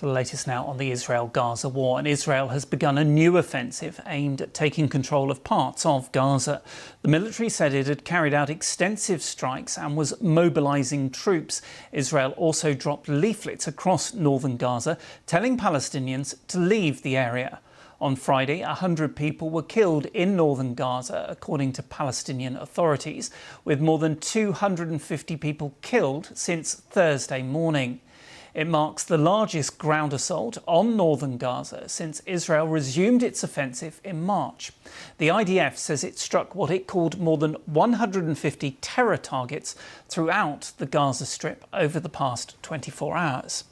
To the latest now on the Israel-Gaza war, and Israel has begun a new offensive aimed at taking control of parts of Gaza. The military said it had carried out extensive strikes and was mobilising troops. Israel also dropped leaflets across northern Gaza telling Palestinians to leave the area. On Friday, 100 people were killed in northern Gaza, according to Palestinian authorities, with more than 250 people killed since Thursday morning. It marks the largest ground assault on northern Gaza since Israel resumed its offensive in March. The IDF says it struck what it called more than 150 terror targets throughout the Gaza Strip over the past 24 hours.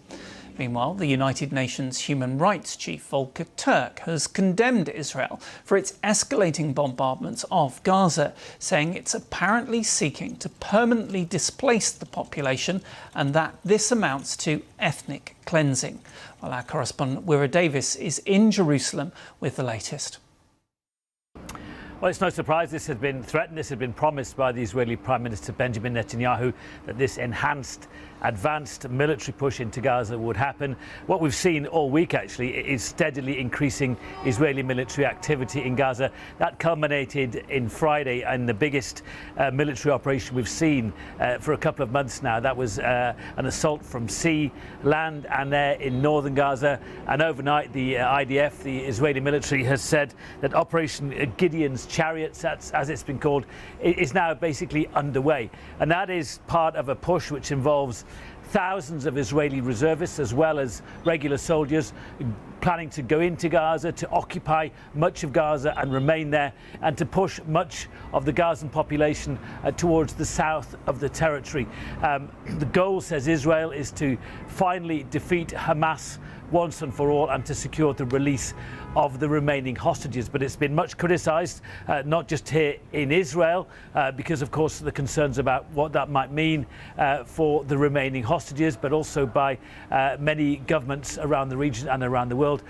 Meanwhile, the United Nations Human Rights Chief Volker Turk has condemned Israel for its escalating bombardments of Gaza, saying it's apparently seeking to permanently displace the population and that this amounts to ethnic cleansing. Well, our correspondent Wira Davis is in Jerusalem with the latest. Well, it's no surprise this had been threatened, this had been promised by the Israeli Prime Minister Benjamin Netanyahu, that this advanced military push into Gaza would happen. What we've seen all week actually is steadily increasing Israeli military activity in Gaza. That culminated in Friday in the biggest military operation we've seen for a couple of months now. That was an assault from sea, land and air in northern Gaza, and overnight the IDF, the Israeli military, has said that Operation Gideon's Chariots, as it's been called, is now basically underway, and that is part of a push which involves thousands of Israeli reservists as well as regular soldiers planning to go into Gaza, to occupy much of Gaza and remain there, and to push much of the Gazan population towards the south of the territory. The goal, says Israel, is to finally defeat Hamas once and for all and to secure the release of the remaining hostages. But it's been much criticised, not just here in Israel, because of course the concerns about what that might mean for the remaining hostages, but also by many governments around the region and around the world,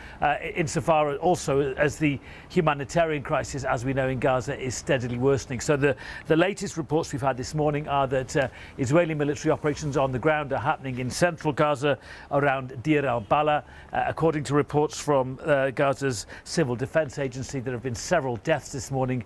insofar also as the humanitarian crisis, as we know in Gaza, is steadily worsening. So the latest reports we've had this morning are that Israeli military operations on the ground are happening in central Gaza around Deir al-Balah. According to reports from Gaza's Civil Defense Agency, there have been several deaths this morning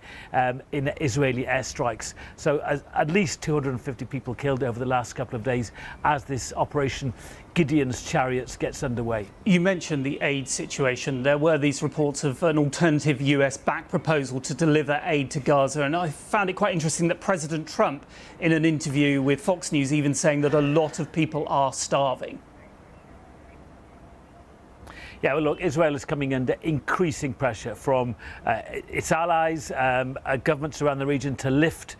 in Israeli airstrikes. So at least 250 people killed over the last couple of days as this Operation Gideon's Chariots gets underway. You mentioned the aid situation. There were these reports of an alternative US-backed proposal to deliver aid to Gaza, and I found it quite interesting that President Trump, in an interview with Fox News, even saying that a lot of people are starving. Yeah, well, look, Israel is coming under increasing pressure from its allies, governments around the region, to lift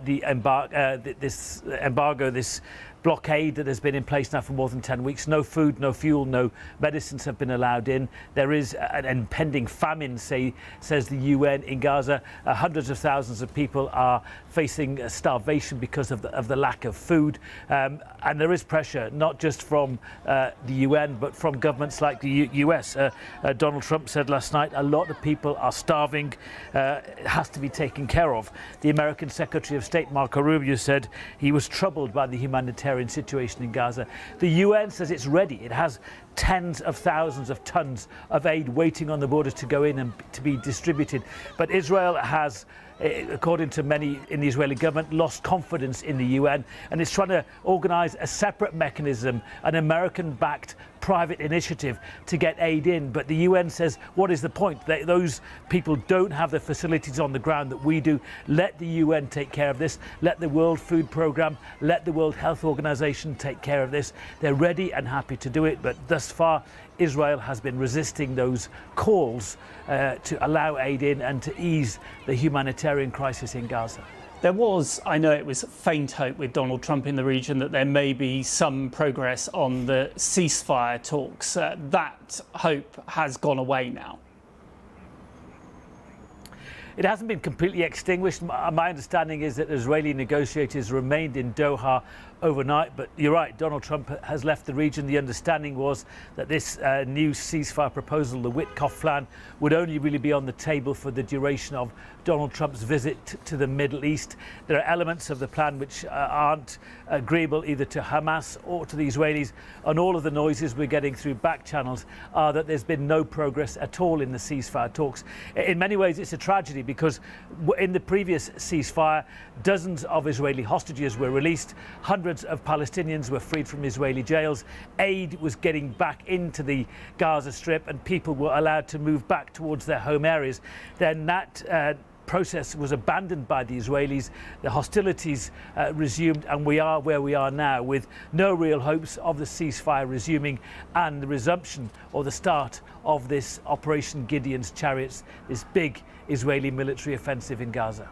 this embargo, this blockade that has been in place now for more than 10 weeks. No food, no fuel, no medicines have been allowed in. There is an impending famine, says the UN, in Gaza. Hundreds of thousands of people are facing starvation because of the lack of food. And there is pressure, not just from the UN, but from governments like the US. Donald Trump said last night a lot of people are starving. It has to be taken care of. The American Secretary of State, Marco Rubio, said he was troubled by the humanitarian situation in Gaza. The UN says it's ready. It has tens of thousands of tons of aid waiting on the borders to go in and to be distributed. But Israel has, according to many in the Israeli government, lost confidence in the UN, and is trying to organise a separate mechanism, an American-backed private initiative to get aid in. But the UN says, what is the point? Those people don't have the facilities on the ground that we do. Let the UN take care of this. Let the World Food Programme, let the World Health Organization take care of this. They're ready and happy to do it, but thus far Israel has been resisting those calls to allow aid in and to ease the humanitarian crisis in Gaza. There was, I know it was faint hope with Donald Trump in the region that there may be some progress on the ceasefire talks. That hope has gone away now. It hasn't been completely extinguished. My understanding is that Israeli negotiators remained in Doha overnight. But you're right, Donald Trump has left the region. The understanding was that this new ceasefire proposal, the Witkoff plan, would only really be on the table for the duration of Donald Trump's visit to the Middle East. There are elements of the plan which aren't agreeable either to Hamas or to the Israelis, and all of the noises we're getting through back channels are that there's been no progress at all in the ceasefire talks. In many ways it's a tragedy, because in the previous ceasefire dozens of Israeli hostages were released, hundreds of Palestinians were freed from Israeli jails, aid was getting back into the Gaza Strip, and people were allowed to move back towards their home areas. Then that process was abandoned by the Israelis, the hostilities resumed, and we are where we are now, with no real hopes of the ceasefire resuming and the resumption or the start of this Operation Gideon's Chariots, this big Israeli military offensive in Gaza.